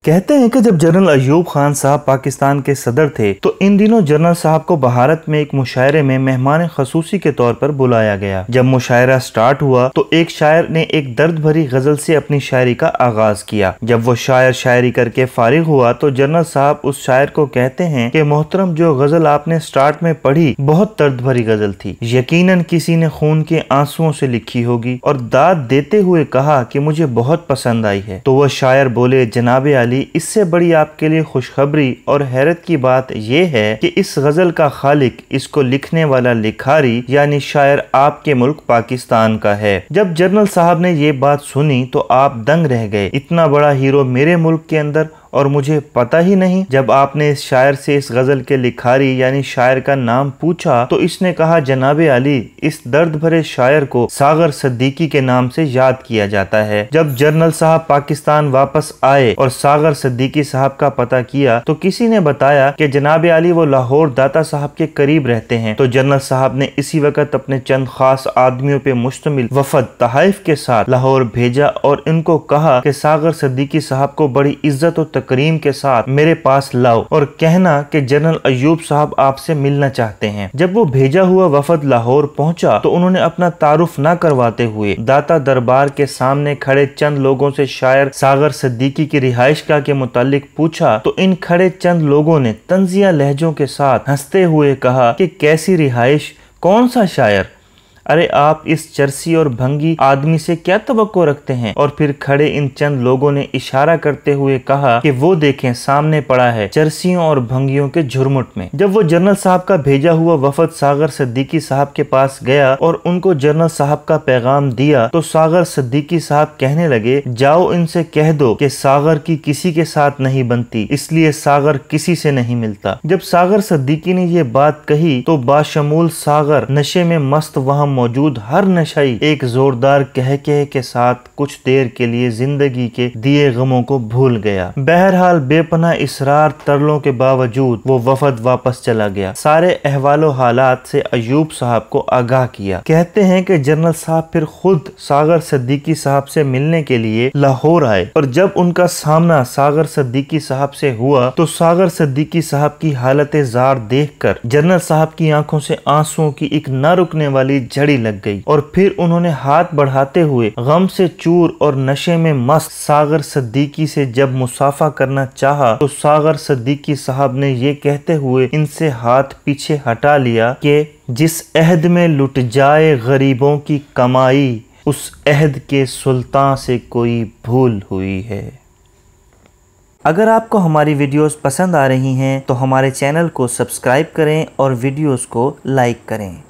कहते हैं कि जब जनरल अयूब खान साहब पाकिस्तान के सदर थे तो इन दिनों जनरल साहब को भारत में एक मुशायरे में मेहमान खसूसी के तौर पर बुलाया गया। जब मुशायरा स्टार्ट हुआ तो एक शायर ने एक दर्द भरी गजल से अपनी शायरी का आगाज किया। जब वो शायर शायरी करके फारिग हुआ तो जनरल साहब उस शायर को कहते हैं कि मोहतरम, जो गजल आपने स्टार्ट में पढ़ी बहुत दर्द भरी गजल थी, यकीनन किसी ने खून के आंसुओं से लिखी होगी, और दाद देते हुए कहा कि मुझे बहुत पसंद आई है। तो वह शायर बोले, जनाब अली, इससे बड़ी आपके लिए खुशखबरी और हैरत की बात यह है कि इस गजल का खालिक, इसको लिखने वाला लिखारी यानी शायर आपके मुल्क पाकिस्तान का है। जब जनरल साहब ने ये बात सुनी तो आप दंग रह गए। इतना बड़ा हीरो मेरे मुल्क के अंदर और मुझे पता ही नहीं। जब आपने इस शायर से इस गजल के लिखारी यानी शायर का नाम पूछा तो इसने कहा, जनाबे अली, इस दर्द भरे शायर को सागर सिद्दीकी के नाम से याद किया जाता है। जब जनरल साहब पाकिस्तान वापस आए और सागर सिद्दीकी साहब का पता किया तो किसी ने बताया कि जनाबे अली वो लाहौर दाता साहब के करीब रहते हैं। तो जनरल साहब ने इसी वक्त अपने चंद खास आदमियों पे मुश्तमिल वफद तहाइफ के साथ लाहौर भेजा और इनको कहा कि सागर सिद्दीकी साहब को बड़ी इज्जत और तकरीम के साथ मेरे पास लाओ और कहना कि जनरल अयूब साहब आपसे मिलना चाहते हैं। जब वो भेजा हुआ वफद लाहौर पहुंचा तो उन्होंने अपना तारुफ न करवाते हुए दाता दरबार के सामने खड़े चंद लोगों से शायर सागर सिद्दीकी की रिहाइशगाह के मुतालिक पूछा। तो इन खड़े चंद लोगों ने तंजिया लहजों के साथ हंसते हुए कहा कि कैसी रिहाइश, कौन सा शायर, अरे आप इस चरसी और भंगी आदमी से क्या तवक्को रखते हैं। और फिर खड़े इन चंद लोगों ने इशारा करते हुए कहा कि वो देखें, सामने पड़ा है चरसियों और भंगियों के झुरमुट में। जब वो जनरल साहब का भेजा हुआ वफद सागर सिद्दीकी साहब के पास गया और उनको जनरल साहब का पैगाम दिया तो सागर सिद्दीकी साहब कहने लगे, जाओ इनसे कह दो कि सागर की किसी के साथ नहीं बनती, इसलिए सागर किसी से नहीं मिलता। जब सागर सिद्दीकी ने ये बात कही तो बाशमूल सागर नशे में मस्त वहां मौजूद हर नशाई एक जोरदार कहकहे के साथ कुछ देर के लिए जिंदगी के दिए गमों को भूल गया। बहरहाल बेपनाह इसरार तरलों के बावजूद वो वफद वापस चला गया। सारे अहवालो हालात से अयूब साहब को आगाह किया। कहते हैं कि जनरल साहब फिर खुद सागर सिद्दीकी साहब से मिलने के लिए लाहौर आए और जब उनका सामना सागर सिद्दीकी साहब से हुआ तो सागर सिद्दीकी साहब की हालत जार देखकर जनरल साहब की आंखों से आंसुओं की एक न रुकने वाली झड़ी लग गई और फिर उन्होंने हाथ बढ़ाते हुए गम से चूर और नशे में मस्त सागर सिद्दीकी से जब मुसाफा करना चाहा तो सागर सिद्दीकी साहब ने ये कहते हुए इनसे हाथ पीछे हटा लिया कि जिस अहद में लुट जाए गरीबों की कमाई, उस अहद के सुल्तान से कोई भूल हुई है। अगर आपको हमारी वीडियोस पसंद आ रही हैं तो हमारे चैनल को सब्सक्राइब करें और वीडियोस को लाइक करें।